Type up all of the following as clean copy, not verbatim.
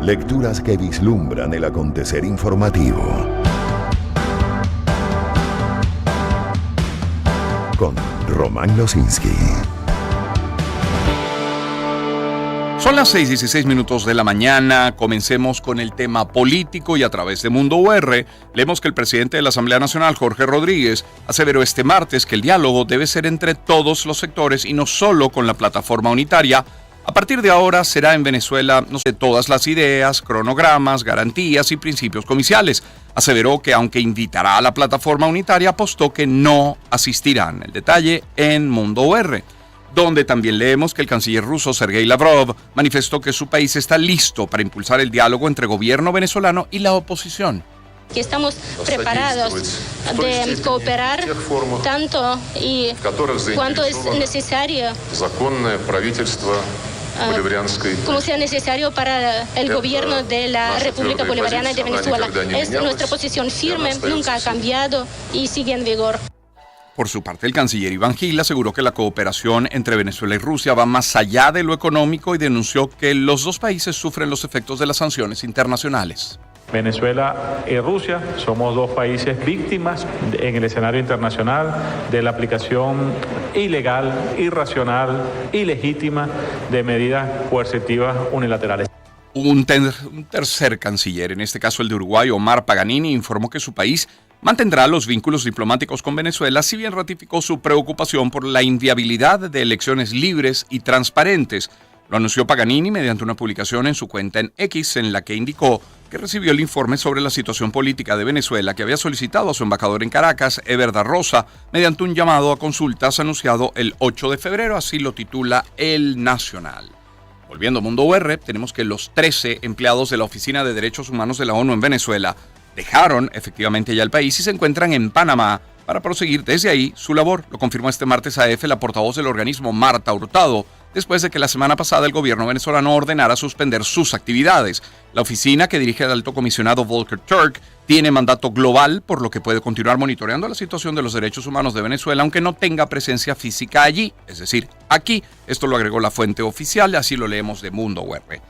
Lecturas que vislumbran el acontecer informativo. Con Román Losinski. Son las 6:16 de la mañana. Comencemos con el tema político y a través de Mundo UR leemos que el presidente de la Asamblea Nacional, Jorge Rodríguez, aseveró este martes que el diálogo debe ser entre todos los sectores y no solo con la plataforma unitaria. A partir de ahora será en Venezuela todas las ideas, cronogramas, garantías y principios comiciales. Aseveró que aunque invitará a la plataforma unitaria, apostó que no asistirán. El detalle en Mundo UR, donde también leemos que el canciller ruso Sergei Lavrov manifestó que su país está listo para impulsar el diálogo entre gobierno venezolano y la oposición. Que estamos preparados de cooperar tanto y cuanto es necesario, como sea necesario para el gobierno de la República Bolivariana de Venezuela. Es nuestra posición firme, nunca ha cambiado y sigue en vigor. Por su parte, el canciller Iván Gil aseguró que la cooperación entre Venezuela y Rusia va más allá de lo económico y denunció que los dos países sufren los efectos de las sanciones internacionales. Venezuela y Rusia somos dos países víctimas en el escenario internacional de la aplicación ilegal, irracional, ilegítima de medidas coercitivas unilaterales. Un tercer canciller, en este caso el de Uruguay, Omar Paganini, informó que su país mantendrá los vínculos diplomáticos con Venezuela, si bien ratificó su preocupación por la inviabilidad de elecciones libres y transparentes. Lo anunció Paganini mediante una publicación en su cuenta en X, en la que indicó que recibió el informe sobre la situación política de Venezuela que había solicitado a su embajador en Caracas, Eber da Rosa, mediante un llamado a consultas anunciado el 8 de febrero, así lo titula El Nacional. Volviendo a Mundo UR, tenemos que los 13 empleados de la Oficina de Derechos Humanos de la ONU en Venezuela dejaron efectivamente ya el país y se encuentran en Panamá para proseguir desde ahí su labor. Lo confirmó este martes a EFE la portavoz del organismo, Marta Hurtado, después de que la semana pasada el gobierno venezolano ordenara suspender sus actividades. La oficina, que dirige el alto comisionado Volker Turk, tiene mandato global, por lo que puede continuar monitoreando la situación de los derechos humanos de Venezuela, aunque no tenga presencia física allí, es decir, aquí. Esto lo agregó la fuente oficial, así lo leemos de Mundo UR.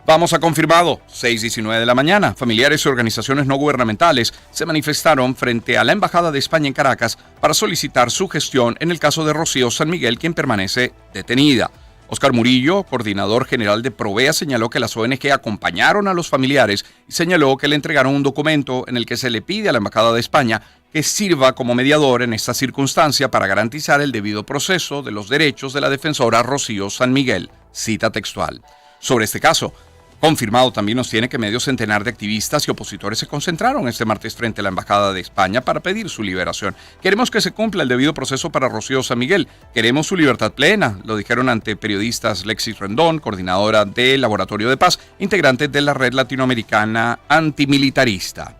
Vamos a confirmado, 6:19 de la mañana. Familiares y organizaciones no gubernamentales se manifestaron frente a la Embajada de España en Caracas para solicitar su gestión en el caso de Rocío San Miguel, quien permanece detenida. Oscar Murillo, coordinador general de Provea, señaló que las ONG acompañaron a los familiares y señaló que le entregaron un documento en el que se le pide a la Embajada de España que sirva como mediador en esta circunstancia para garantizar el debido proceso de los derechos de la defensora Rocío San Miguel. Cita textual. Sobre este caso, confirmado también nos tiene que medio centenar de activistas y opositores se concentraron este martes frente a la Embajada de España para pedir su liberación. Queremos que se cumpla el debido proceso para Rocío San Miguel. Queremos su libertad plena, lo dijeron ante periodistas Lexis Rendón, coordinadora del Laboratorio de Paz, integrante de la Red Latinoamericana Antimilitarista.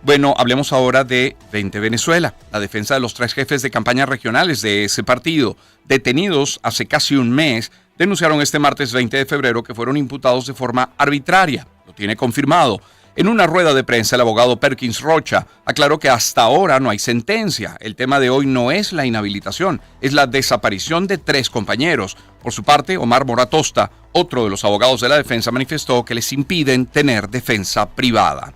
Bueno, hablemos ahora de 20 Venezuela, la defensa de los 3 jefes de campaña regionales de ese partido, detenidos hace casi un mes, denunciaron este martes 20 de febrero que fueron imputados de forma arbitraria. Lo tiene confirmado. En una rueda de prensa, el abogado Perkins Rocha aclaró que hasta ahora no hay sentencia. El tema de hoy no es la inhabilitación, es la desaparición de 3 compañeros. Por su parte, Omar Moratosta, otro de los abogados de la defensa, manifestó que les impiden tener defensa privada.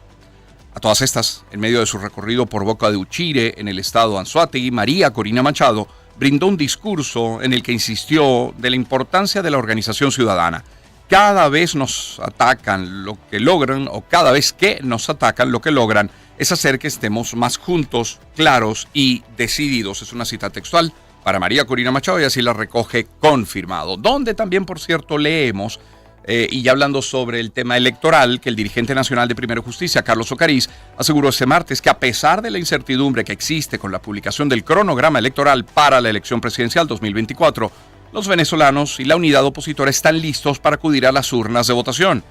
A todas estas, en medio de su recorrido por Boca de Uchire, en el estado Anzoátegui, María Corina Machado brindó un discurso en el que insistió de la importancia de la organización ciudadana. Cada vez nos atacan lo que logran, o cada vez que nos atacan lo que logran, es hacer que estemos más juntos, claros y decididos. Es una cita textual para María Corina Machado y así la recoge confirmado. Donde también, por cierto, leemos, y ya hablando sobre el tema electoral, que el dirigente nacional de Primero Justicia, Carlos Ocariz, aseguró este martes que a pesar de la incertidumbre que existe con la publicación del cronograma electoral para la elección presidencial 2024, los venezolanos y la unidad opositora están listos para acudir a las urnas de votación.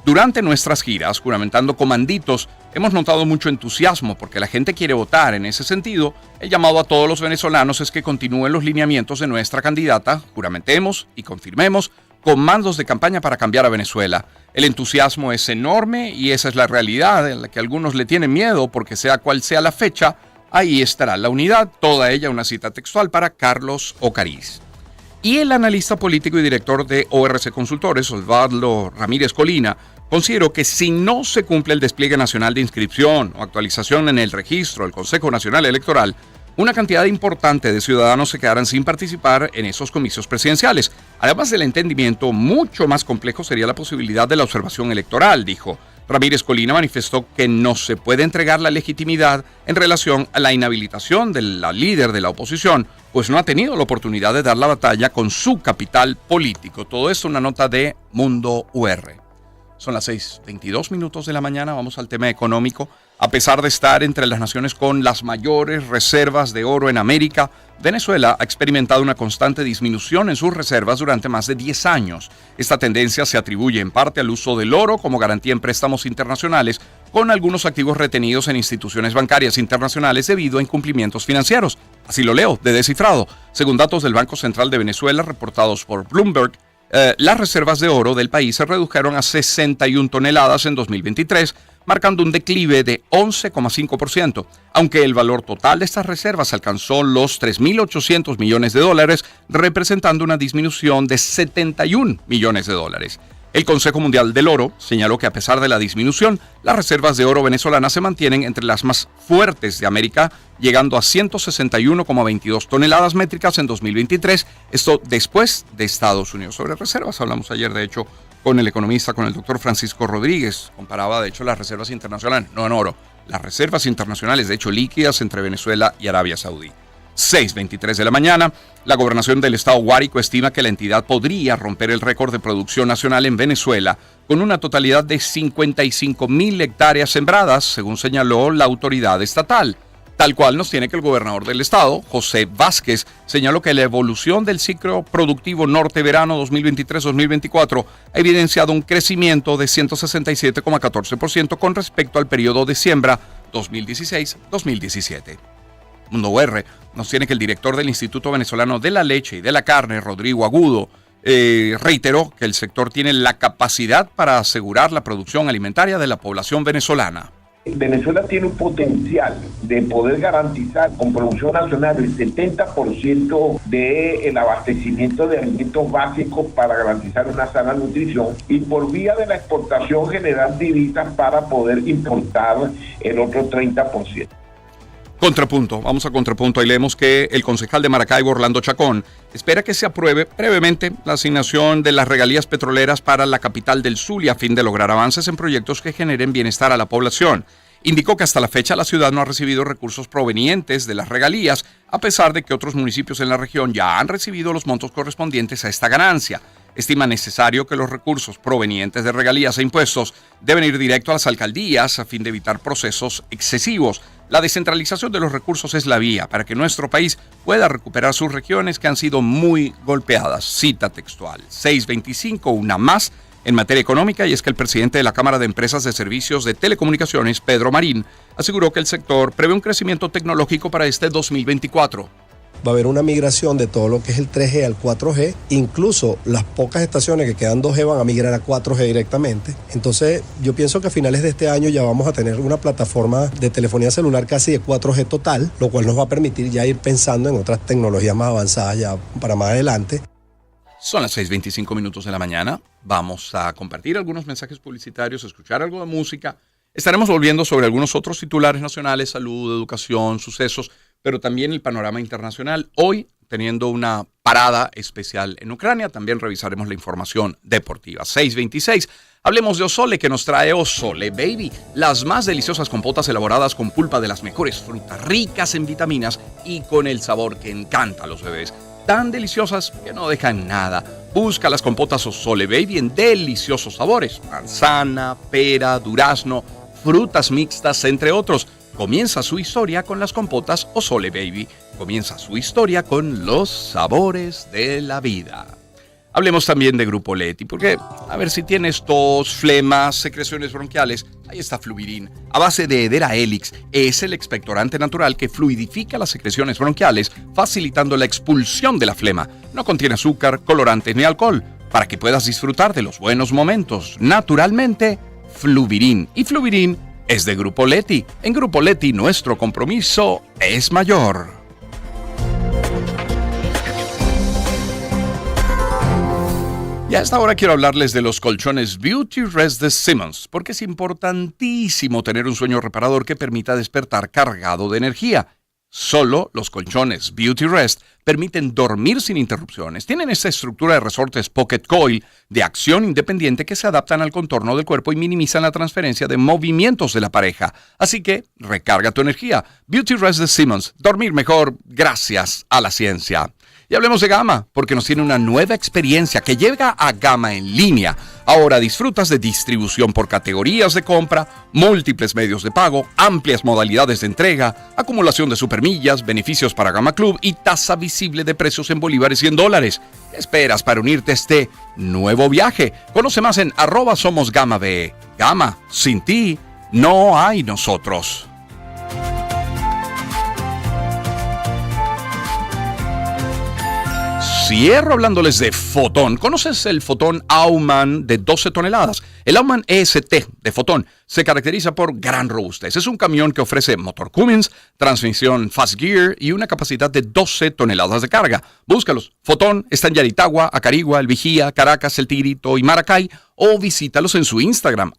Durante nuestras giras, juramentando comanditos, hemos notado mucho entusiasmo porque la gente quiere votar. En ese sentido, el llamado a todos los venezolanos es que continúen los lineamientos de nuestra candidata, juramentemos y confirmemos comandos de campaña para cambiar a Venezuela. El entusiasmo es enorme y esa es la realidad en la que algunos le tienen miedo porque sea cual sea la fecha, Ahí estará la unidad, toda ella una cita textual para Carlos Ocariz. Y el analista político y director de ORC Consultores, Osvaldo Ramírez Colina, consideró que si no se cumple el despliegue nacional de inscripción o actualización en el registro del Consejo Nacional Electoral, una cantidad importante de ciudadanos se quedarán sin participar en esos comicios presidenciales. Además del entendimiento, mucho más complejo sería la posibilidad de la observación electoral, dijo. Ramírez Colina manifestó que no se puede entregar la legitimidad en relación a la inhabilitación de la líder de la oposición, pues no ha tenido la oportunidad de dar la batalla con su capital político. Todo esto una nota de Mundo UR. Son las 6:22 de la mañana, vamos al tema económico. A pesar de estar entre las naciones con las mayores reservas de oro en América, Venezuela ha experimentado una constante disminución en sus reservas durante más de 10 años. Esta tendencia se atribuye en parte al uso del oro como garantía en préstamos internacionales, con algunos activos retenidos en instituciones bancarias internacionales debido a incumplimientos financieros. Así lo leo, de descifrado. Según datos del Banco Central de Venezuela reportados por Bloomberg, las reservas de oro del país se redujeron a 61 toneladas en 2023, marcando un declive de 11,5%, aunque el valor total de estas reservas alcanzó los $3.800 millones, representando una disminución de $71 millones. El Consejo Mundial del Oro señaló que a pesar de la disminución, las reservas de oro venezolanas se mantienen entre las más fuertes de América, llegando a 161,22 toneladas métricas en 2023, esto después de Estados Unidos. Sobre reservas hablamos ayer, de hecho, con el economista, con el doctor Francisco Rodríguez. Comparaba, de hecho, las reservas internacionales, no en oro, las reservas internacionales, de hecho, líquidas entre Venezuela y Arabia Saudí. 6:23 de la mañana, la gobernación del estado Guárico estima que la entidad podría romper el récord de producción nacional en Venezuela con una totalidad de 55,000 hectáreas sembradas, según señaló la autoridad estatal. Tal cual nos tiene que el gobernador del estado, José Vázquez, señaló que la evolución del ciclo productivo norte-verano 2023-2024 ha evidenciado un crecimiento de 167,14% con respecto al periodo de siembra 2016-2017. Mundo UR nos tiene que el director del Instituto Venezolano de la Leche y de la Carne, Rodrigo Agudo, reiteró que el sector tiene la capacidad para asegurar la producción alimentaria de la población venezolana. Venezuela tiene un potencial de poder garantizar con producción nacional el 70% del abastecimiento de alimentos básicos para garantizar una sana nutrición y por vía de la exportación generar divisas para poder importar el otro 30%. Contrapunto, vamos a contrapunto. Ahí leemos que el concejal de Maracaibo, Orlando Chacón, espera que se apruebe brevemente la asignación de las regalías petroleras para la capital del Zulia a fin de lograr avances en proyectos que generen bienestar a la población. Indicó que hasta la fecha la ciudad no ha recibido recursos provenientes de las regalías, a pesar de que otros municipios en la región ya han recibido los montos correspondientes a esta ganancia. Estima necesario que los recursos provenientes de regalías e impuestos deben ir directo a las alcaldías a fin de evitar procesos excesivos. La descentralización de los recursos es la vía para que nuestro país pueda recuperar sus regiones que han sido muy golpeadas. Cita textual. 6:25, una más en materia económica, y es que el presidente de la Cámara de Empresas de Servicios de Telecomunicaciones, Pedro Marín, aseguró que el sector prevé un crecimiento tecnológico para este 2024. Va a haber una migración de todo lo que es el 3G al 4G, incluso las pocas estaciones que quedan 2G van a migrar a 4G directamente. Entonces yo pienso que a finales de este año ya vamos a tener una plataforma de telefonía celular casi de 4G total, lo cual nos va a permitir ya ir pensando en otras tecnologías más avanzadas ya para más adelante. Son las 6:25 de la mañana. Vamos a compartir algunos mensajes publicitarios, escuchar algo de música. Estaremos volviendo sobre algunos otros titulares nacionales, salud, educación, sucesos, pero también el panorama internacional. Hoy, teniendo una parada especial en Ucrania, también revisaremos la información deportiva. 6:26. Hablemos de Osole, que nos trae Osole Baby, las más deliciosas compotas elaboradas con pulpa de las mejores frutas, ricas en vitaminas y con el sabor que encanta a los bebés. Tan deliciosas que no dejan nada. Busca las compotas Osole Baby en deliciosos sabores: manzana, pera, durazno, frutas mixtas, entre otros. Comienza su historia con las compotas Osole Baby. Comienza su historia con los sabores de la vida. Hablemos también de Grupo Leti, porque a ver si tienes tos, flemas, secreciones bronquiales, ahí está Fluvirin. A base de Hedera Helix, es el expectorante natural que fluidifica las secreciones bronquiales, facilitando la expulsión de la flema. No contiene azúcar, colorantes ni alcohol, para que puedas disfrutar de los buenos momentos. Naturalmente, Fluvirin. Y Fluvirin es de Grupo Leti. En Grupo Leti nuestro compromiso es mayor. Y a esta hora quiero hablarles de los colchones Beauty Rest de Simmons, porque es importantísimo tener un sueño reparador que permita despertar cargado de energía. Solo los colchones Beauty Rest permiten dormir sin interrupciones. Tienen esta estructura de resortes Pocket Coil de acción independiente que se adaptan al contorno del cuerpo y minimizan la transferencia de movimientos de la pareja. Así que recarga tu energía. Beauty Rest de Simmons. Dormir mejor gracias a la ciencia. Y hablemos de Gama, porque nos tiene una nueva experiencia que llega a Gama en línea. Ahora disfrutas de distribución por categorías de compra, múltiples medios de pago, amplias modalidades de entrega, acumulación de supermillas, beneficios para Gama Club y tasa visible de precios en bolívares y en dólares. ¿Qué esperas para unirte a este nuevo viaje? Conoce más en @somosGamaBE. Gama, sin ti, no hay nosotros. Cierro hablándoles de Fotón. ¿Conoces el Fotón Aumann de 12 toneladas? El Aumann EST de Fotón se caracteriza por gran robustez. Es un camión que ofrece motor Cummins, transmisión Fast Gear y una capacidad de 12 toneladas de carga. Búscalos. Fotón está en Yaritagua, Acarigua, El Vigía, Caracas, El Tirito y Maracay, o visítalos en su Instagram,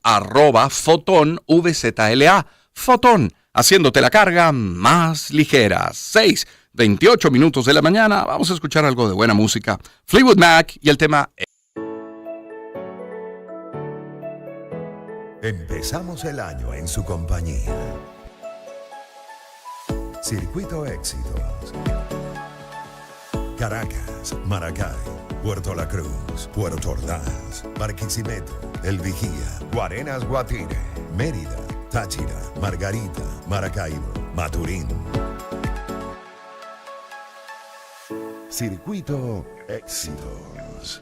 @FotónVZLA. Fotón, haciéndote la carga más ligera. 6:28 minutos de la mañana. Vamos a escuchar algo de buena música. Fleetwood Mac y el tema... Empezamos el año en su compañía. Circuito Éxitos. Caracas, Maracay, Puerto La Cruz, Puerto Ordaz, Barquisimeto, El Vigía, Guarenas, Guatire, Mérida, Táchira, Margarita, Maracaibo, Maturín. Circuito Éxitos.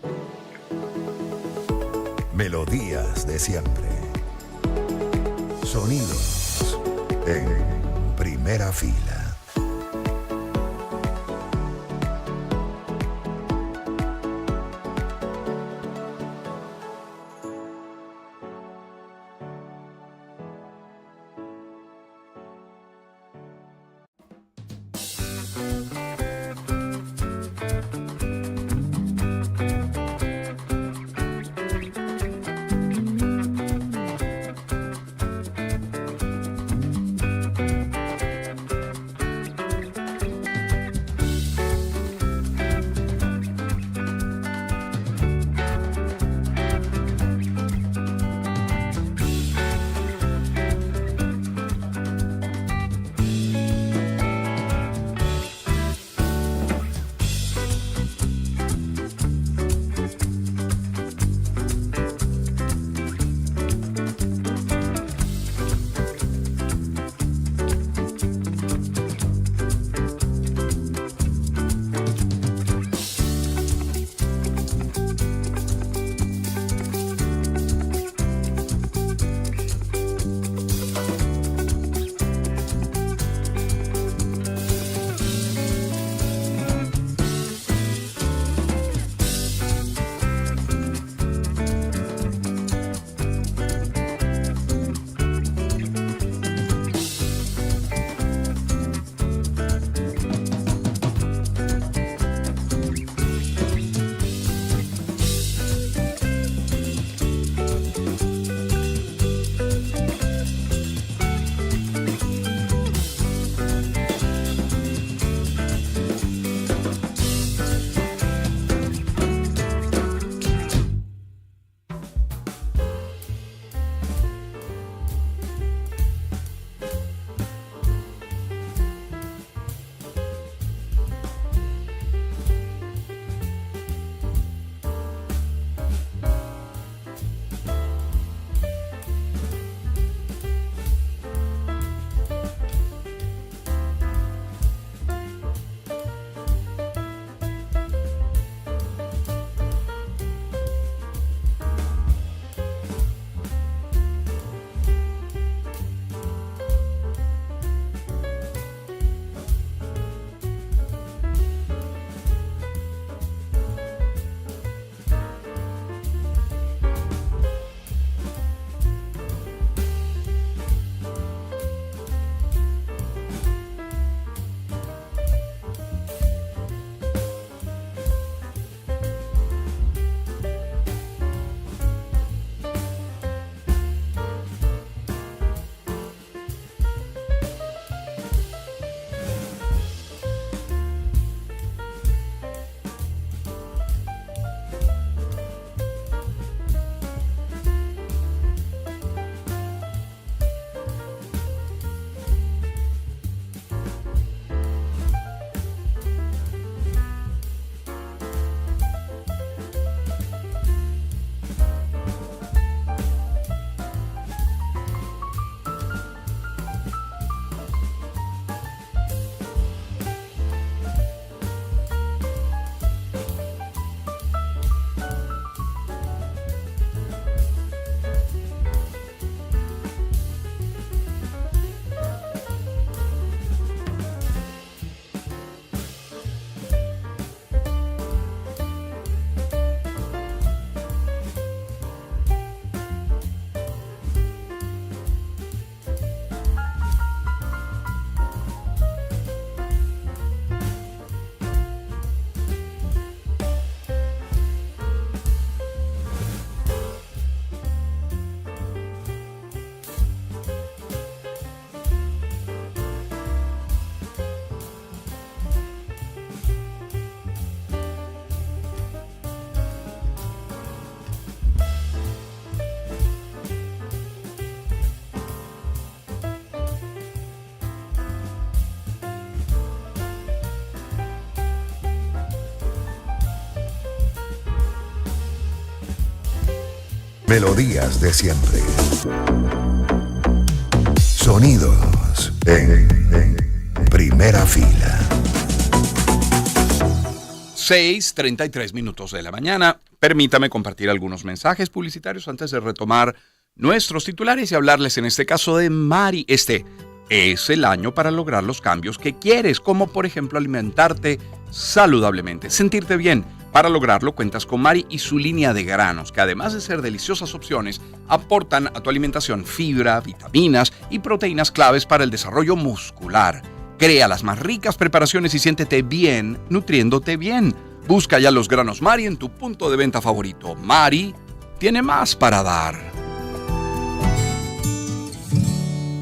Melodías de siempre. Sonidos en primera fila. Melodías de siempre. Sonidos en primera fila. 6:33 minutos de la mañana. Permítame compartir algunos mensajes publicitarios antes de retomar nuestros titulares y hablarles en este caso de Mari. Este es el año para lograr los cambios que quieres, como por ejemplo alimentarte saludablemente, sentirte bien. Para lograrlo cuentas con Mari y su línea de granos, que además de ser deliciosas opciones, aportan a tu alimentación fibra, vitaminas y proteínas claves para el desarrollo muscular. Crea las más ricas preparaciones y siéntete bien nutriéndote bien. Busca ya los granos Mari en tu punto de venta favorito. Mari tiene más para dar.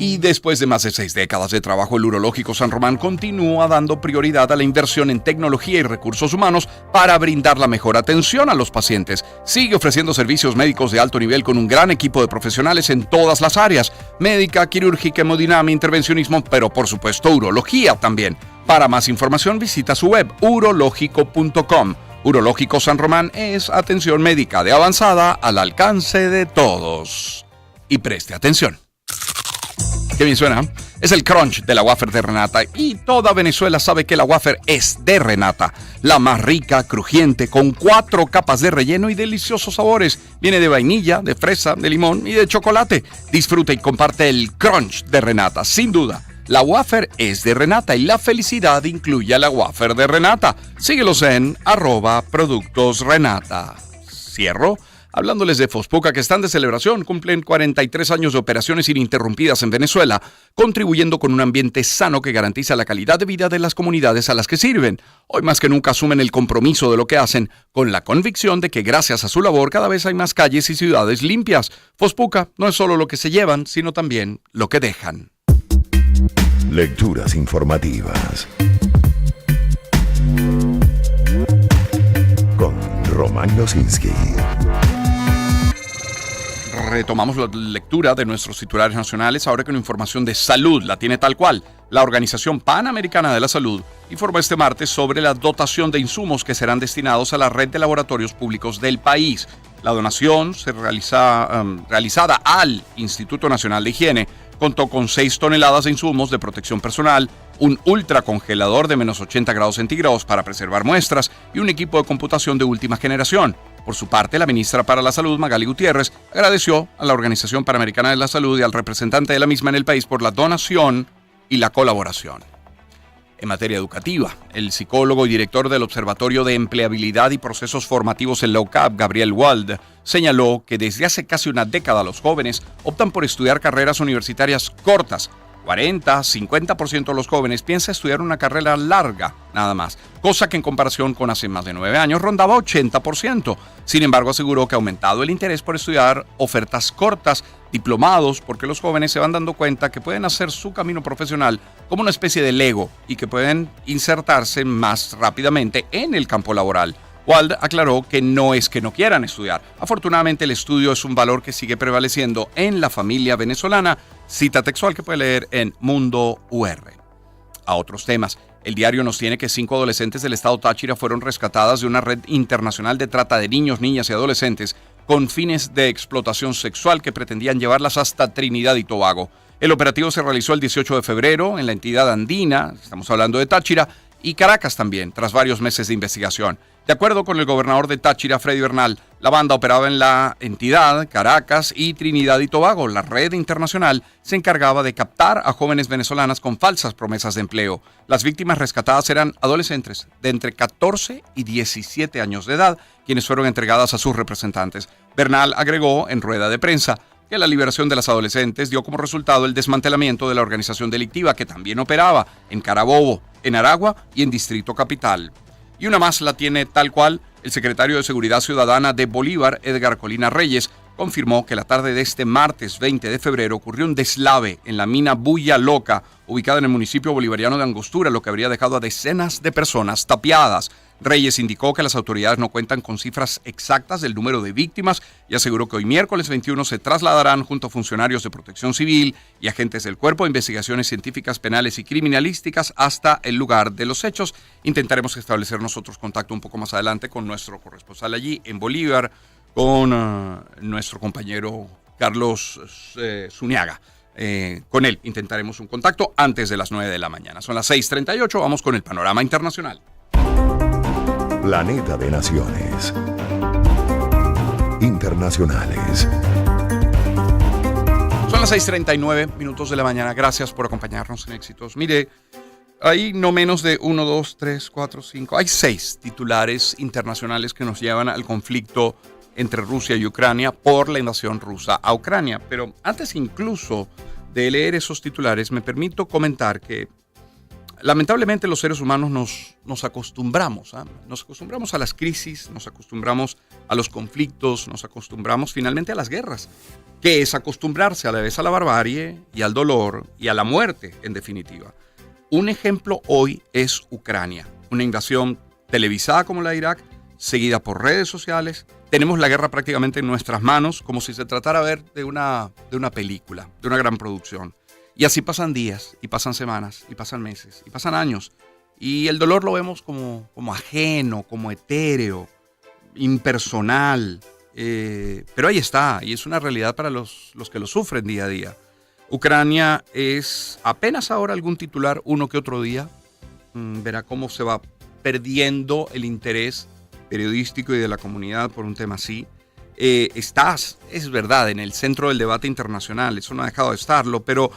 Y después de más de 6 décadas de trabajo, el Urológico San Román continúa dando prioridad a la inversión en tecnología y recursos humanos para brindar la mejor atención a los pacientes. Sigue ofreciendo servicios médicos de alto nivel con un gran equipo de profesionales en todas las áreas: médica, quirúrgica, hemodinamia, intervencionismo, pero por supuesto urología también. Para más información visita su web urológico.com. Urológico San Román es atención médica de avanzada al alcance de todos. Y preste atención. Qué bien suena. Es el crunch de la wafer de Renata y toda Venezuela sabe que la wafer es de Renata. La más rica, crujiente, con 4 capas de relleno y deliciosos sabores. Viene de vainilla, de fresa, de limón y de chocolate. Disfruta y comparte el crunch de Renata, sin duda. La wafer es de Renata y la felicidad incluye a la wafer de Renata. Síguelos en @productosrenata. Cierro hablándoles de Fospuca, que están de celebración. Cumplen 43 años de operaciones ininterrumpidas en Venezuela, contribuyendo con un ambiente sano que garantiza la calidad de vida de las comunidades a las que sirven. Hoy más que nunca asumen el compromiso de lo que hacen, con la convicción de que gracias a su labor cada vez hay más calles y ciudades limpias. Fospuca no es solo lo que se llevan, sino también lo que dejan. Lecturas informativas con Román Losinski. Retomamos la lectura de nuestros titulares nacionales ahora con información de salud. La tiene tal cual. La Organización Panamericana de la Salud informó este martes sobre la dotación de insumos que serán destinados a la red de laboratorios públicos del país. La donación realizada al Instituto Nacional de Higiene contó con 6 toneladas de insumos de protección personal, un ultracongelador de menos 80 grados centígrados para preservar muestras y un equipo de computación de última generación. Por su parte, la ministra para la Salud, Magali Gutiérrez, agradeció a la Organización Panamericana de la Salud y al representante de la misma en el país por la donación y la colaboración. En materia educativa, el psicólogo y director del Observatorio de Empleabilidad y Procesos Formativos en la UCAP, Gabriel Wald, señaló que desde hace casi una década los jóvenes optan por estudiar carreras universitarias cortas. 40-50% de los jóvenes piensa estudiar una carrera larga, nada más, cosa que en comparación con hace más de 9 años rondaba 80%. Sin embargo, aseguró que ha aumentado el interés por estudiar ofertas cortas, diplomados, porque los jóvenes se van dando cuenta que pueden hacer su camino profesional como una especie de Lego y que pueden insertarse más rápidamente en el campo laboral. Wald aclaró que no es que no quieran estudiar. Afortunadamente, el estudio es un valor que sigue prevaleciendo en la familia venezolana. Cita textual que puede leer en Mundo UR. A otros temas. El diario nos tiene que 5 adolescentes del estado Táchira fueron rescatadas de una red internacional de trata de niños, niñas y adolescentes con fines de explotación sexual que pretendían llevarlas hasta Trinidad y Tobago. El operativo se realizó el 18 de febrero en la entidad andina, estamos hablando de Táchira, y Caracas también, tras varios meses de investigación. De acuerdo con el gobernador de Táchira, Freddy Bernal, la banda operaba en la entidad, Caracas y Trinidad y Tobago. La red internacional se encargaba de captar a jóvenes venezolanas con falsas promesas de empleo. Las víctimas rescatadas eran adolescentes de entre 14 y 17 años de edad, quienes fueron entregadas a sus representantes. Bernal agregó en rueda de prensa que la liberación de las adolescentes dio como resultado el desmantelamiento de la organización delictiva que también operaba en Carabobo, en Aragua y en Distrito Capital. Y una más la tiene tal cual. El secretario de Seguridad Ciudadana de Bolívar, Edgar Colina Reyes, confirmó que la tarde de este martes 20 de febrero ocurrió un deslave en la mina Bulla Loca, ubicada en el municipio bolivariano de Angostura, lo que habría dejado a decenas de personas tapiadas. Reyes indicó que las autoridades no cuentan con cifras exactas del número de víctimas y aseguró que hoy miércoles 21 se trasladarán junto a funcionarios de Protección Civil y agentes del Cuerpo de Investigaciones Científicas Penales y Criminalísticas hasta el lugar de los hechos. Intentaremos establecer nosotros contacto un poco más adelante con nuestro corresponsal allí en Bolívar, con nuestro compañero Carlos Zuniaga. Con él intentaremos un contacto antes de las 9 de la mañana. Son las 6:38, vamos con el panorama internacional. Planeta de Naciones. Internacionales. Son las 6:39 de la mañana. Gracias por acompañarnos en Éxitos. Mire, hay no menos de 1, 2, 3, 4, 5. Hay 6 titulares internacionales que nos llevan al conflicto entre Rusia y Ucrania por la invasión rusa a Ucrania. Pero antes incluso de leer esos titulares, me permito comentar que lamentablemente los seres humanos nos acostumbramos. Nos acostumbramos a las crisis, nos acostumbramos a los conflictos, nos acostumbramos finalmente a las guerras, que es acostumbrarse a la vez a la barbarie y al dolor y a la muerte, en definitiva. Un ejemplo hoy es Ucrania, una invasión televisada como la de Irak, seguida por redes sociales. Tenemos la guerra prácticamente en nuestras manos, como si se tratara de una película, de una gran producción. Y así pasan días, y pasan semanas, y pasan meses, y pasan años. Y el dolor lo vemos como ajeno, como etéreo, impersonal. Pero ahí está, y es una realidad para los que lo sufren día a día. Ucrania es apenas ahora algún titular, uno que otro día. Verá cómo se va perdiendo el interés periodístico y de la comunidad por un tema así. Estás, es verdad, en el centro del debate internacional, eso no ha dejado de estarlo, pero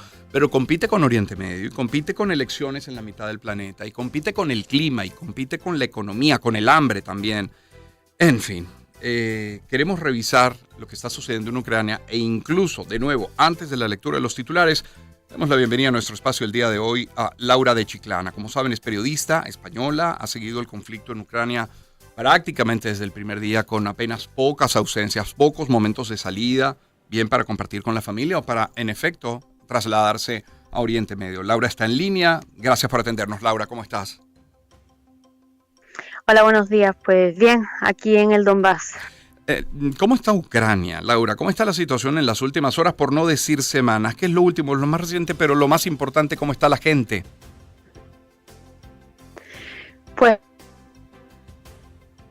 compite con Oriente Medio, y compite con elecciones en la mitad del planeta, y compite con el clima, y compite con la economía, con el hambre también. En fin, queremos revisar lo que está sucediendo en Ucrania, e incluso, de nuevo, antes de la lectura de los titulares, damos la bienvenida a nuestro espacio el día de hoy a Laura de Chiclana. Como saben, es periodista española, ha seguido el conflicto en Ucrania prácticamente desde el primer día, con apenas pocas ausencias, pocos momentos de salida, bien para compartir con la familia o para, en efecto, trasladarse a Oriente Medio. Laura está en línea. Gracias por atendernos. Laura, ¿cómo estás? Hola, buenos días. Pues bien, aquí en el Donbass. ¿Cómo está Ucrania, Laura? ¿Cómo está la situación en las últimas horas, por no decir semanas? ¿Qué es lo último, lo más reciente, pero lo más importante, cómo está la gente? Pues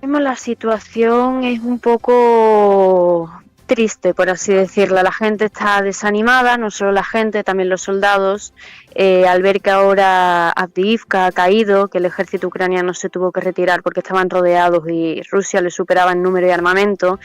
la situación es un poco triste, por así decirlo. La gente está desanimada, no solo la gente, también los soldados, al ver que ahora Avdiivka ha caído, que el ejército ucraniano se tuvo que retirar porque estaban rodeados y Rusia le superaba en número y armamento.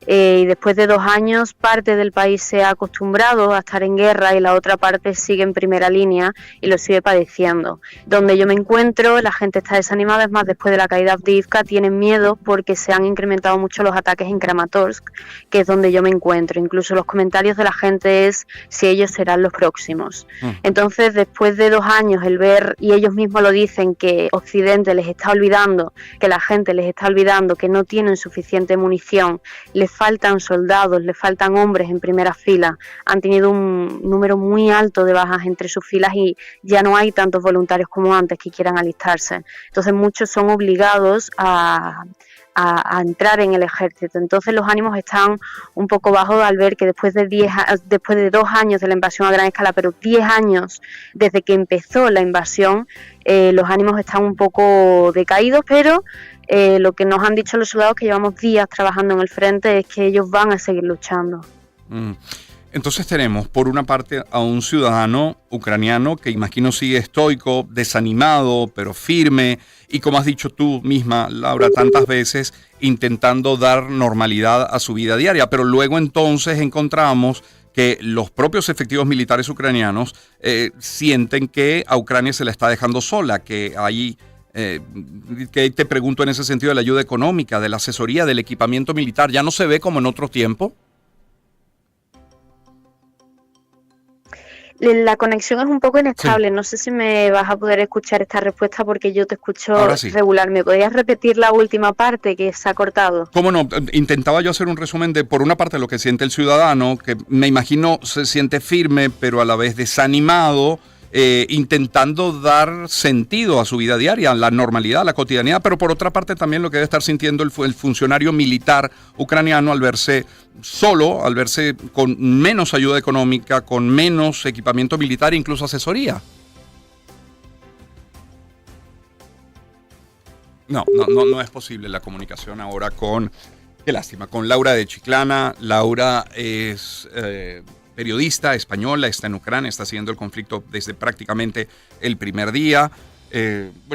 Y después de 2 años, parte del país se ha acostumbrado a estar en guerra y la otra parte sigue en primera línea y lo sigue padeciendo. Donde yo me encuentro, la gente está desanimada, es más, después de la caída de Avdiivka tienen miedo porque se han incrementado mucho los ataques en Kramatorsk, que es donde yo me encuentro. Incluso los comentarios de la gente es si ellos serán los próximos. Entonces, después de 2 años, el ver, y ellos mismos lo dicen, que Occidente les está olvidando, que la gente les está olvidando, que no tienen suficiente munición, les faltan soldados, les faltan hombres en primera fila, han tenido un número muy alto de bajas entre sus filas y ya no hay tantos voluntarios como antes que quieran alistarse. Entonces muchos son obligados a entrar en el ejército. Entonces los ánimos están un poco bajos al ver que después de 2 años de la invasión a gran escala, pero 10 años desde que empezó la invasión, los ánimos están un poco decaídos, pero lo que nos han dicho los soldados que llevamos días trabajando en el frente es que ellos van a seguir luchando. Entonces tenemos, por una parte, a un ciudadano ucraniano que imagino sigue estoico, desanimado, pero firme, y como has dicho tú misma, Laura, tantas veces, intentando dar normalidad a su vida diaria. Pero luego entonces encontramos que los propios efectivos militares ucranianos sienten que a Ucrania se la está dejando sola, que hay... que te pregunto en ese sentido de la ayuda económica, de la asesoría, del equipamiento militar, ¿ya no se ve como en otro tiempo? La conexión es un poco inestable, sí. No sé si me vas a poder escuchar esta respuesta porque yo te escucho sí. Regular. ¿Me podrías repetir la última parte que se ha cortado? ¿Cómo no? Intentaba yo hacer un resumen de, por una parte, lo que siente el ciudadano, que me imagino se siente firme, pero a la vez desanimado, intentando dar sentido a su vida diaria, a la normalidad, a la cotidianidad, pero por otra parte también lo que debe estar sintiendo el funcionario militar ucraniano al verse solo, al verse con menos ayuda económica, con menos equipamiento militar e incluso asesoría. No es posible la comunicación ahora con Qué lástima. Con Laura de Chiclana. Laura es periodista española, está en Ucrania, está siguiendo el conflicto desde prácticamente el primer día.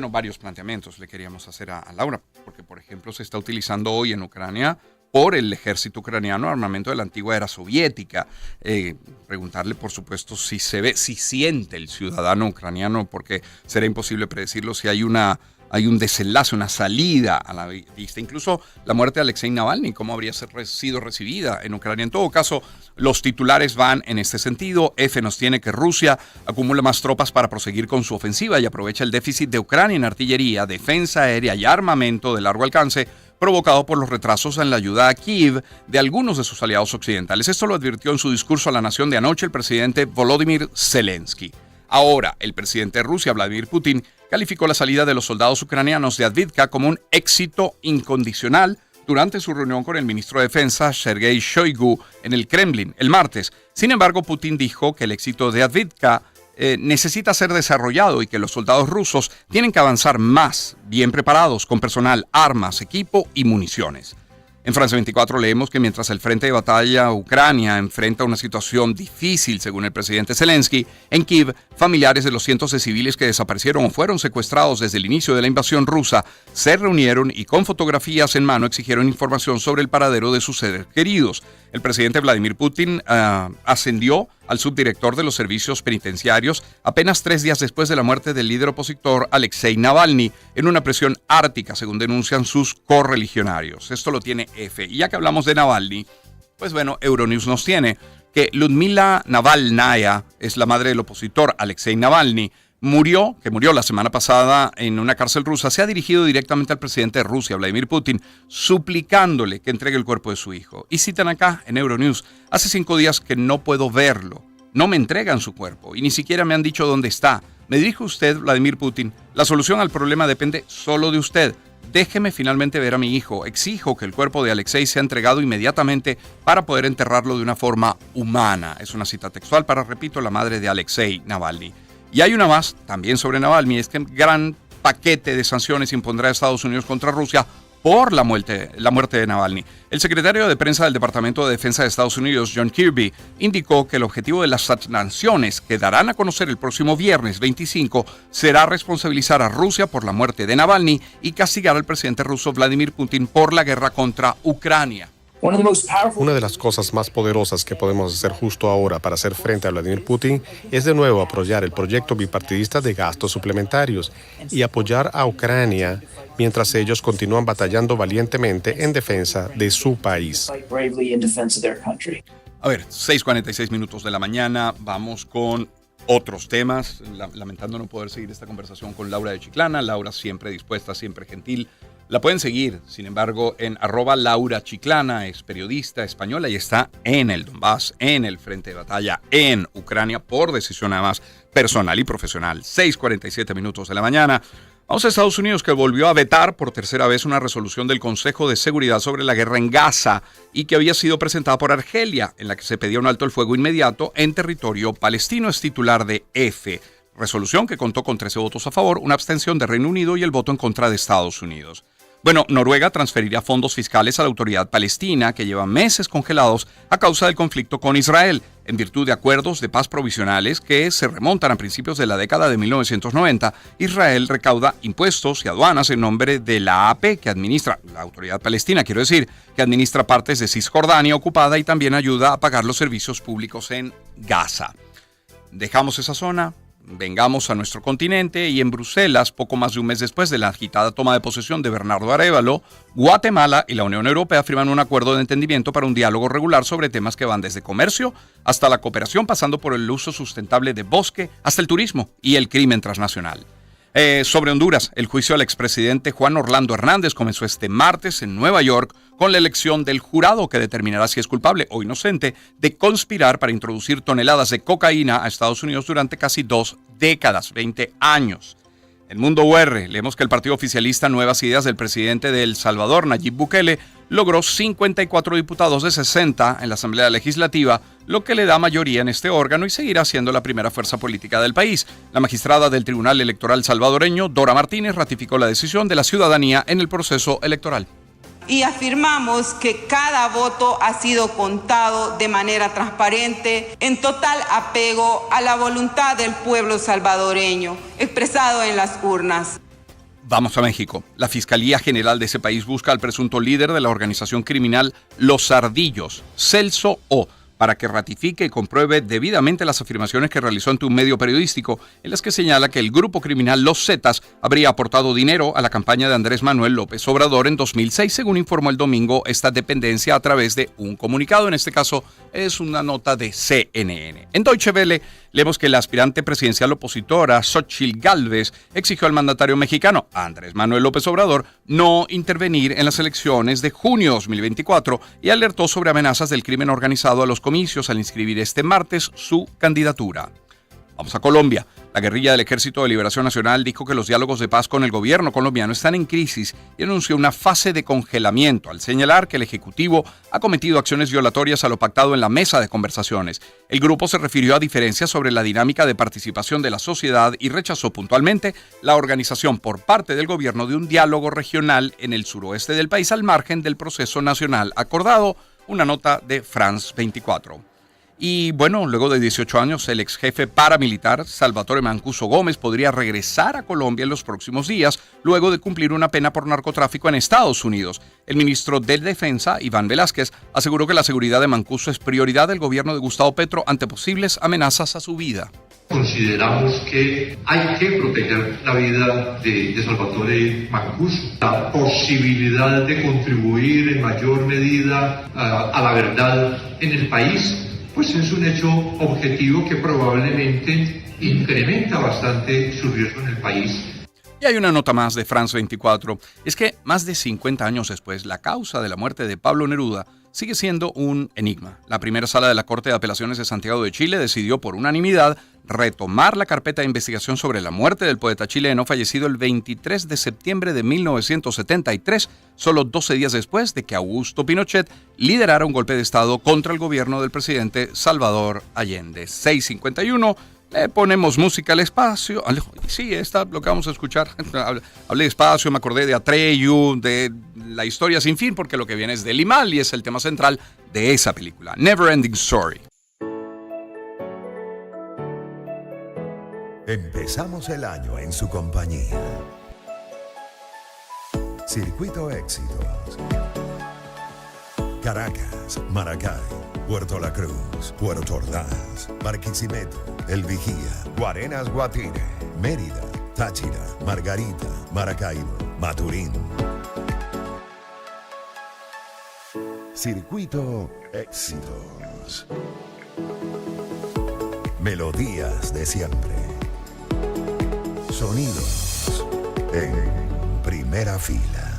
Varios planteamientos le queríamos hacer a Laura, porque por ejemplo se está utilizando hoy en Ucrania por el ejército ucraniano armamento de la antigua era soviética. Preguntarle, por supuesto, si siente el ciudadano ucraniano, porque será imposible predecirlo, si hay un desenlace, una salida a la vista. Incluso la muerte de Alexei Navalny, cómo habría sido recibida en Ucrania. En todo caso, los titulares van en este sentido. F nos tiene que Rusia acumula más tropas para proseguir con su ofensiva y aprovecha el déficit de Ucrania en artillería, defensa aérea y armamento de largo alcance provocado por los retrasos en la ayuda a Kiev de algunos de sus aliados occidentales. Esto lo advirtió en su discurso a la nación de anoche el presidente Volodymyr Zelensky. Ahora, el presidente de Rusia, Vladimir Putin, calificó la salida de los soldados ucranianos de Avdiivka como un éxito incondicional durante su reunión con el ministro de Defensa, Sergei Shoigu, en el Kremlin el martes. Sin embargo, Putin dijo que el éxito de Avdiivka necesita ser desarrollado y que los soldados rusos tienen que avanzar más, bien preparados, con personal, armas, equipo y municiones. En Francia 24 leemos que mientras el frente de batalla Ucrania enfrenta una situación difícil, según el presidente Zelensky, en Kiev, familiares de los cientos de civiles que desaparecieron o fueron secuestrados desde el inicio de la invasión rusa se reunieron y con fotografías en mano exigieron información sobre el paradero de sus seres queridos. El presidente Vladimir Putin ascendió al subdirector de los servicios penitenciarios apenas 3 días después de la muerte del líder opositor Alexei Navalny en una prisión ártica, según denuncian sus correligionarios. Esto lo tiene F. Y ya que hablamos de Navalny, pues bueno, Euronews nos tiene que Ludmila Navalnaya es la madre del opositor Alexei Navalny, que murió la semana pasada en una cárcel rusa. Se ha dirigido directamente al presidente de Rusia, Vladimir Putin, suplicándole que entregue el cuerpo de su hijo. Y citan acá en Euronews: hace 5 días que no puedo verlo, no me entregan su cuerpo y ni siquiera me han dicho dónde está. Me dirige usted, Vladimir Putin, la solución al problema depende solo de usted. Déjeme finalmente ver a mi hijo. Exijo que el cuerpo de Alexei sea entregado inmediatamente para poder enterrarlo de una forma humana. Es una cita textual para, repito, la madre de Alexei Navalny. Y hay una más, también sobre Navalny, es que un gran paquete de sanciones impondrá a Estados Unidos contra Rusia por la muerte de Navalny. El secretario de prensa del Departamento de Defensa de Estados Unidos, John Kirby, indicó que el objetivo de las sanciones que darán a conocer el próximo viernes 25 será responsabilizar a Rusia por la muerte de Navalny y castigar al presidente ruso Vladimir Putin por la guerra contra Ucrania. Una de las cosas más poderosas que podemos hacer justo ahora para hacer frente a Vladimir Putin es de nuevo apoyar el proyecto bipartidista de gastos suplementarios y apoyar a Ucrania mientras ellos continúan batallando valientemente en defensa de su país. A ver, 6:46 minutos de la mañana, vamos con otros temas, lamentando no poder seguir esta conversación con Laura de Chiclana. Laura siempre dispuesta, siempre gentil. La pueden seguir, sin embargo, en @LauraChiclana, es periodista española y está en el Donbass, en el frente de batalla, en Ucrania, por decisión además personal y profesional. 6:47 minutos de la mañana. Vamos a Estados Unidos, que volvió a vetar por tercera vez una resolución del Consejo de Seguridad sobre la guerra en Gaza y que había sido presentada por Argelia, en la que se pedía un alto el fuego inmediato en territorio palestino. Es titular de F. Resolución que contó con 13 votos a favor, una abstención de Reino Unido y el voto en contra de Estados Unidos. Bueno, Noruega transferirá fondos fiscales a la autoridad palestina, que lleva meses congelados a causa del conflicto con Israel, en virtud de acuerdos de paz provisionales que se remontan a principios de la década de 1990. Israel recauda impuestos y aduanas en nombre de la AP, que administra, la autoridad palestina, quiero decir, que administra partes de Cisjordania ocupada y también ayuda a pagar los servicios públicos en Gaza. Dejamos esa zona. Vengamos a nuestro continente y en Bruselas, poco más de un mes después de la agitada toma de posesión de Bernardo Arévalo, Guatemala y la Unión Europea firman un acuerdo de entendimiento para un diálogo regular sobre temas que van desde comercio hasta la cooperación, pasando por el uso sustentable de bosque hasta el turismo y el crimen transnacional. Sobre Honduras, el juicio al expresidente Juan Orlando Hernández comenzó este martes en Nueva York con la elección del jurado que determinará si es culpable o inocente de conspirar para introducir toneladas de cocaína a Estados Unidos durante casi 2 décadas, 20 años. En Mundo UR, leemos que el partido oficialista Nuevas Ideas del presidente de El Salvador, Nayib Bukele, logró 54 diputados de 60 en la Asamblea Legislativa, lo que le da mayoría en este órgano y seguirá siendo la primera fuerza política del país. La magistrada del Tribunal Electoral salvadoreño, Dora Martínez, ratificó la decisión de la ciudadanía en el proceso electoral. y afirmamos que cada voto ha sido contado de manera transparente, en total apego a la voluntad del pueblo salvadoreño, expresado en las urnas. Vamos a México. La Fiscalía General de ese país busca al presunto líder de la organización criminal Los Ardillos, Celso O., para que ratifique y compruebe debidamente las afirmaciones que realizó ante un medio periodístico en las que señala que el grupo criminal Los Zetas habría aportado dinero a la campaña de Andrés Manuel López Obrador en 2006, según informó el domingo esta dependencia a través de un comunicado. En este caso es una nota de CNN. En Deutsche Welle leemos que la aspirante presidencial opositora Xóchitl Gálvez exigió al mandatario mexicano Andrés Manuel López Obrador no intervenir en las elecciones de junio de 2024 y alertó sobre amenazas del crimen organizado a los comicios al inscribir este martes su candidatura. Vamos a Colombia. La guerrilla del Ejército de Liberación Nacional dijo que los diálogos de paz con el gobierno colombiano están en crisis y anunció una fase de congelamiento al señalar que el Ejecutivo ha cometido acciones violatorias a lo pactado en la mesa de conversaciones. El grupo se refirió a diferencias sobre la dinámica de participación de la sociedad y rechazó puntualmente la organización por parte del gobierno de un diálogo regional en el suroeste del país al margen del proceso nacional acordado. Una nota de France 24. Y bueno, luego de 18 años, el ex jefe paramilitar Salvatore Mancuso Gómez podría regresar a Colombia en los próximos días, luego de cumplir una pena por narcotráfico en Estados Unidos. El ministro de Defensa, Iván Velázquez, aseguró que la seguridad de Mancuso es prioridad del gobierno de Gustavo Petro ante posibles amenazas a su vida. Consideramos que hay que proteger la vida de Salvatore Mancuso, la posibilidad de contribuir en mayor medida a la verdad en el país, pues es un hecho objetivo que probablemente incrementa bastante su riesgo en el país. Y hay una nota más de France 24, es que más de 50 años después, la causa de la muerte de Pablo Neruda sigue siendo un enigma. La primera sala de la Corte de Apelaciones de Santiago de Chile decidió por unanimidad retomar la carpeta de investigación sobre la muerte del poeta chileno fallecido el 23 de septiembre de 1973, solo 12 días después de que Augusto Pinochet liderara un golpe de Estado contra el gobierno del presidente Salvador Allende. 6:51. Le ponemos música al espacio. Sí, esta lo que vamos a escuchar. Hablé despacio, me acordé de Atreyu, de La historia sin fin, porque lo que viene es de Limal y es el tema central de esa película. Never Ending Story. Empezamos el año en su compañía. Circuito Éxitos. Caracas, Maracay, Puerto La Cruz, Puerto Ordaz, Barquisimeto, El Vigía, Guarenas Guatire, Mérida, Táchira, Margarita, Maracaibo, Maturín. Circuito Éxitos. Melodías de siempre. Sonidos en primera fila.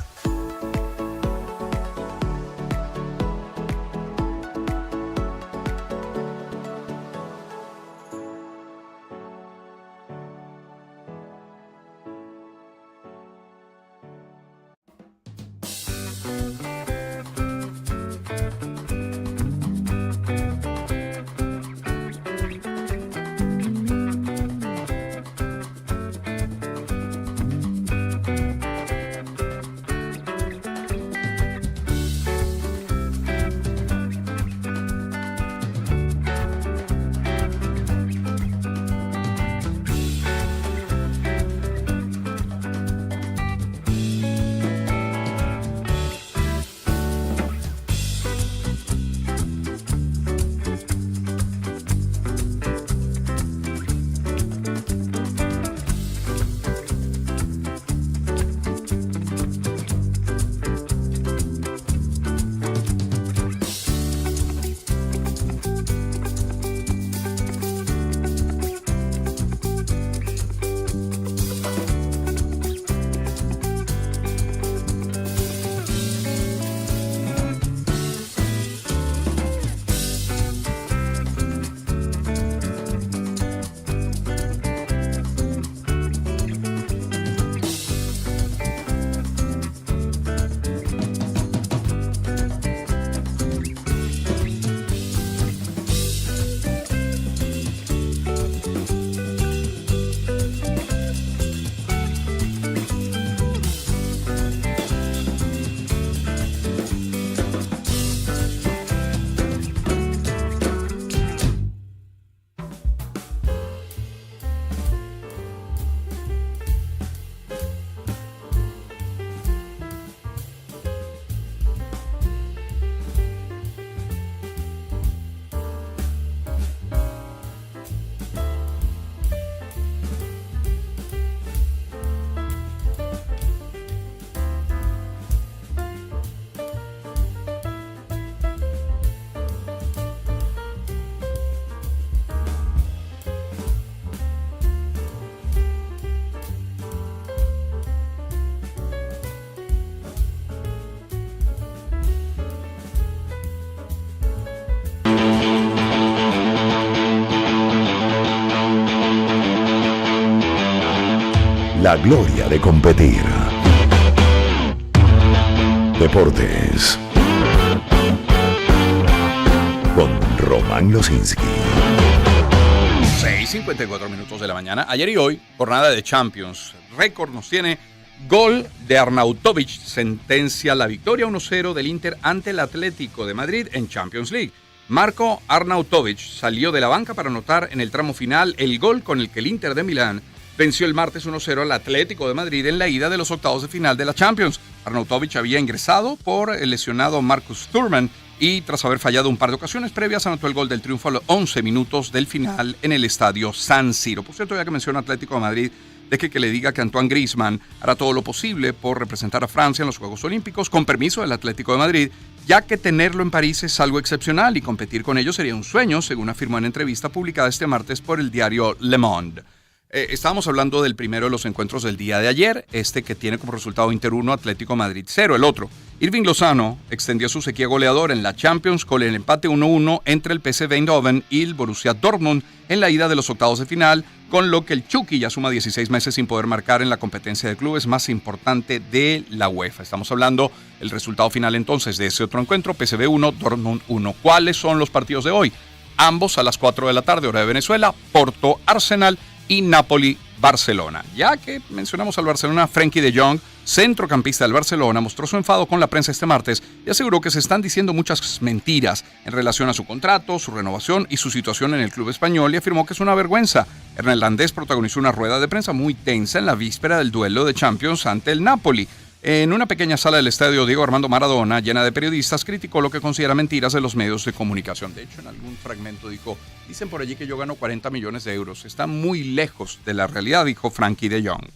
la gloria de competir. Deportes con Román Losinski. 6:54 minutos de la mañana. Ayer y hoy, jornada de Champions. Récord nos tiene gol de Arnautovic. Sentencia la victoria 1-0 del Inter ante el Atlético de Madrid en Champions League. Marco Arnautovic salió de la banca para anotar en el tramo final el gol con el que el Inter de Milán venció el martes 1-0 al Atlético de Madrid en la ida de los octavos de final de la Champions. Arnautovic había ingresado por el lesionado Marcus Thuram y tras haber fallado un par de ocasiones previas anotó el gol del triunfo a los 11 minutos del final en el estadio San Siro. Por cierto, ya que menciona Atlético de Madrid, deje que le diga que Antoine Griezmann hará todo lo posible por representar a Francia en los Juegos Olímpicos con permiso del Atlético de Madrid, ya que tenerlo en París es algo excepcional y competir con ellos sería un sueño, según afirmó en entrevista publicada este martes por el diario Le Monde. Estábamos hablando del primero de los encuentros del día de ayer, que tiene como resultado Inter 1, Atlético Madrid 0. El otro, Irving Lozano, extendió su sequía goleadora en la Champions con el empate 1-1 entre el PSV Eindhoven y el Borussia Dortmund en la ida de los octavos de final, con lo que el Chucky ya suma 16 meses sin poder marcar en la competencia de clubes más importante de la UEFA. Estamos hablando el resultado final entonces de ese otro encuentro, PSV 1, Dortmund 1. ¿Cuáles son los partidos de hoy? Ambos a las 4 de la tarde, hora de Venezuela, Porto, Arsenal y Napoli-Barcelona. Ya que mencionamos al Barcelona, Frenkie de Jong, centrocampista del Barcelona, mostró su enfado con la prensa este martes y aseguró que se están diciendo muchas mentiras en relación a su contrato, su renovación y su situación en el club español y afirmó que es una vergüenza. El neerlandés protagonizó una rueda de prensa muy tensa en la víspera del duelo de Champions ante el Napoli. En una pequeña sala del estadio Diego Armando Maradona, llena de periodistas, criticó lo que considera mentiras de los medios de comunicación. De hecho, en algún fragmento dijo, dicen por allí que yo gano 40 millones de euros. Está muy lejos de la realidad, dijo Frenkie de Jong.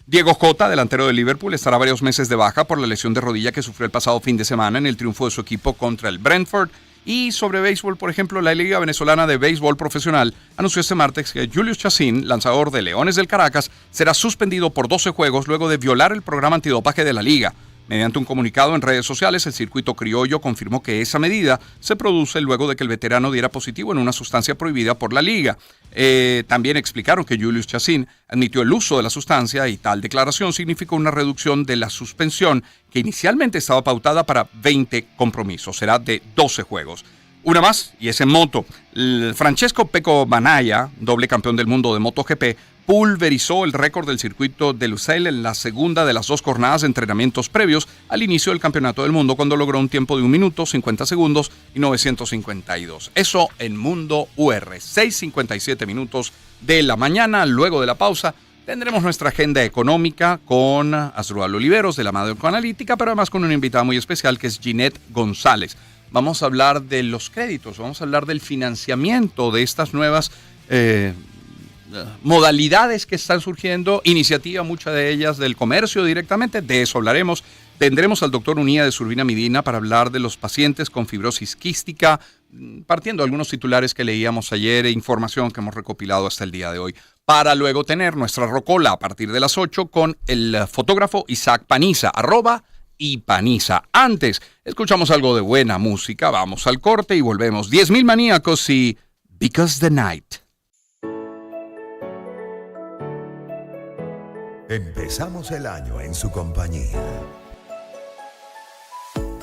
Diego Jota, delantero de Liverpool, estará varios meses de baja por la lesión de rodilla que sufrió el pasado fin de semana en el triunfo de su equipo contra el Brentford. Y sobre béisbol, por ejemplo, la Liga Venezolana de Béisbol Profesional anunció este martes que Julius Chacín, lanzador de Leones del Caracas, será suspendido por 12 juegos luego de violar el programa antidopaje de la liga. Mediante un comunicado en redes sociales, el circuito criollo confirmó que esa medida se produce luego de que el veterano diera positivo en una sustancia prohibida por la liga. También explicaron que Julius Chacín admitió el uso de la sustancia y tal declaración significó una reducción de la suspensión que inicialmente estaba pautada para 20 compromisos. Será de 12 juegos. Una más, y es en moto. Francesco Pecco Bagnaia, doble campeón del mundo de MotoGP, pulverizó el récord del circuito de Lusail en la segunda de las 2 jornadas de entrenamientos previos al inicio del Campeonato del Mundo, cuando logró un tiempo de 1 minuto, 50 segundos y 952. Eso en Mundo UR. 6:57 minutos de la mañana. Luego de la pausa tendremos nuestra agenda económica con Asdrúbal Oliveros de la Madre Analítica, pero además con una invitada muy especial que es Ginette González. Vamos a hablar de los créditos, vamos a hablar del financiamiento de estas nuevas modalidades que están surgiendo, iniciativa, muchas de ellas del comercio directamente, de eso hablaremos. Tendremos al doctor Unía de Surbina Medina para hablar de los pacientes con fibrosis quística, partiendo de algunos titulares que leíamos ayer e información que hemos recopilado hasta el día de hoy, para luego tener nuestra rocola a partir de las 8 con el fotógrafo Isaac Paniza, @Ipaniza. Antes, escuchamos algo de buena música, vamos al corte y volvemos. 10,000 maníacos y Because the Night. Empezamos el año en su compañía.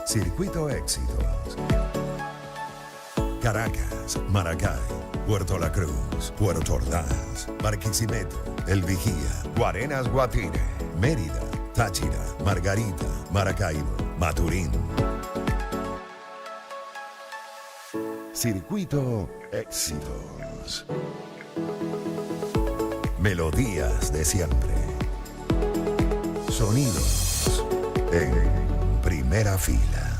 Circuito Éxitos. Caracas, Maracay, Puerto La Cruz, Puerto Ordaz, Barquisimeto, El Vigía, Guarenas Guatire, Mérida, Táchira, Margarita, Maracaibo, Maturín. Circuito Éxitos. Melodías de siempre. Sonidos en primera fila.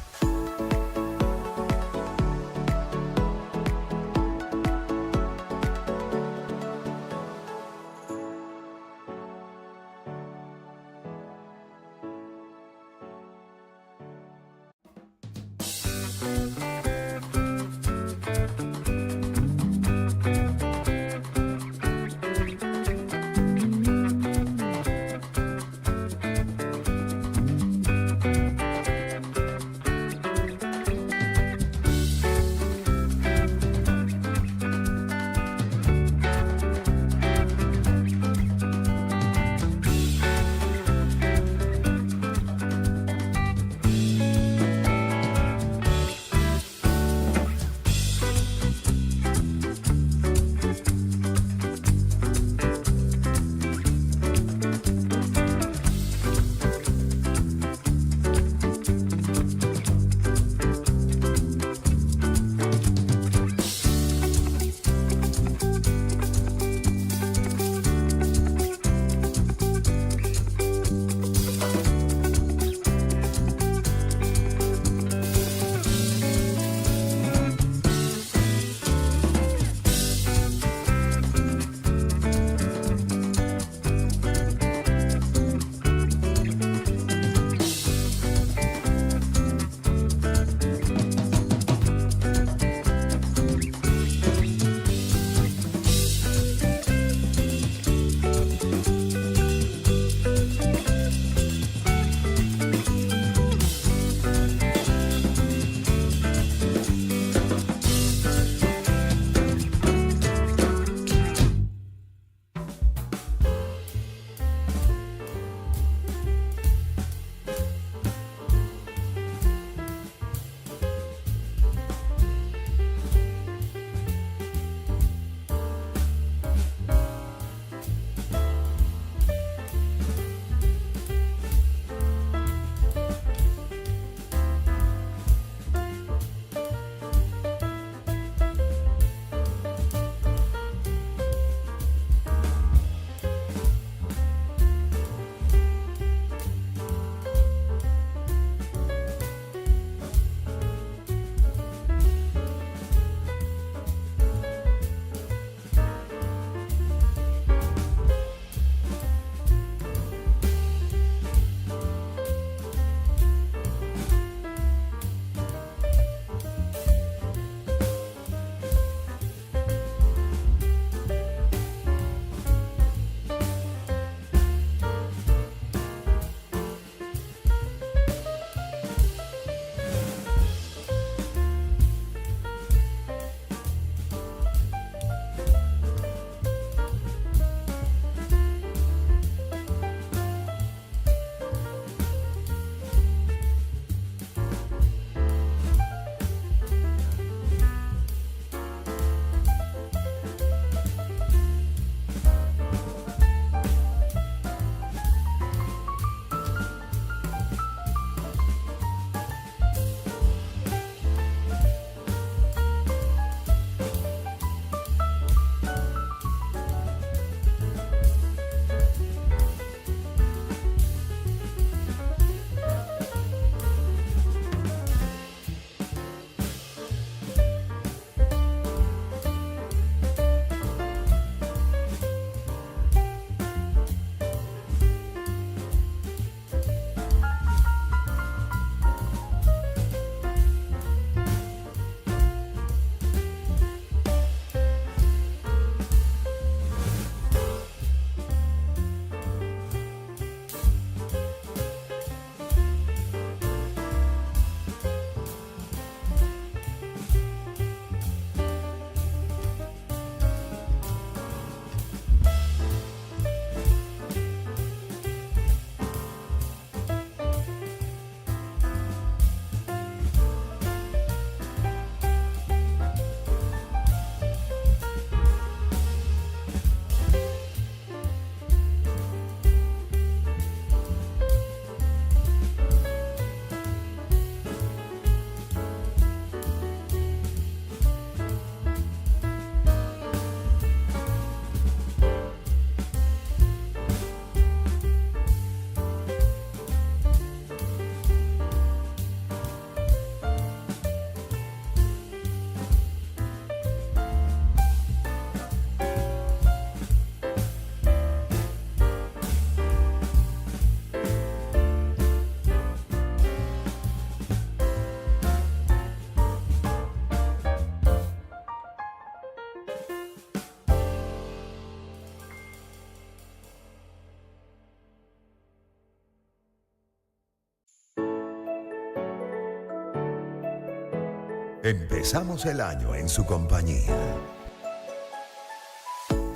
Empezamos el año en su compañía.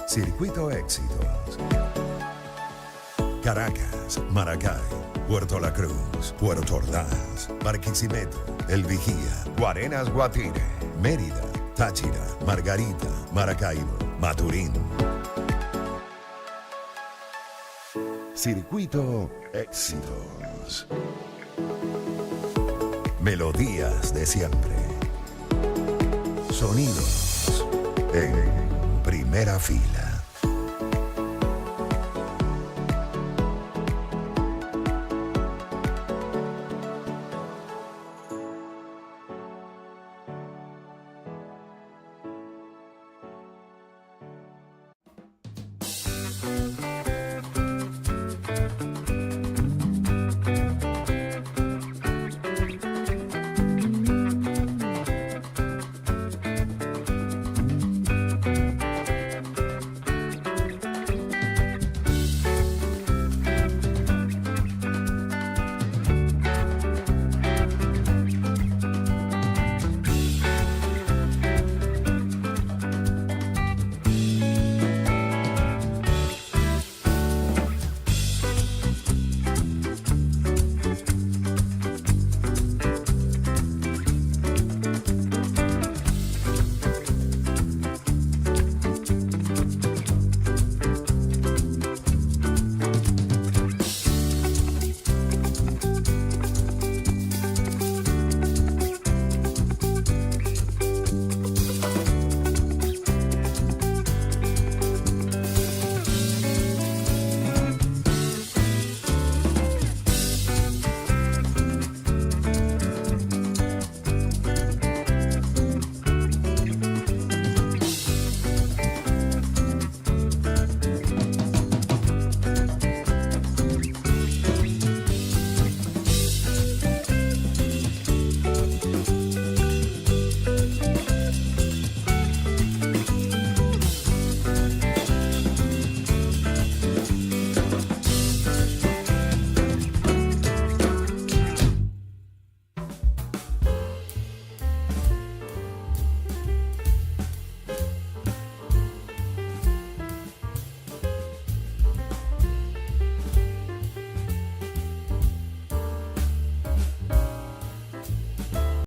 Circuito Éxitos. Caracas, Maracay, Puerto La Cruz, Puerto Ordaz, Barquisimeto, El Vigía, Guarenas Guatire, Mérida, Táchira, Margarita, Maracaibo, Maturín. Circuito Éxitos. Melodías de siempre. Sonidos en primera fila.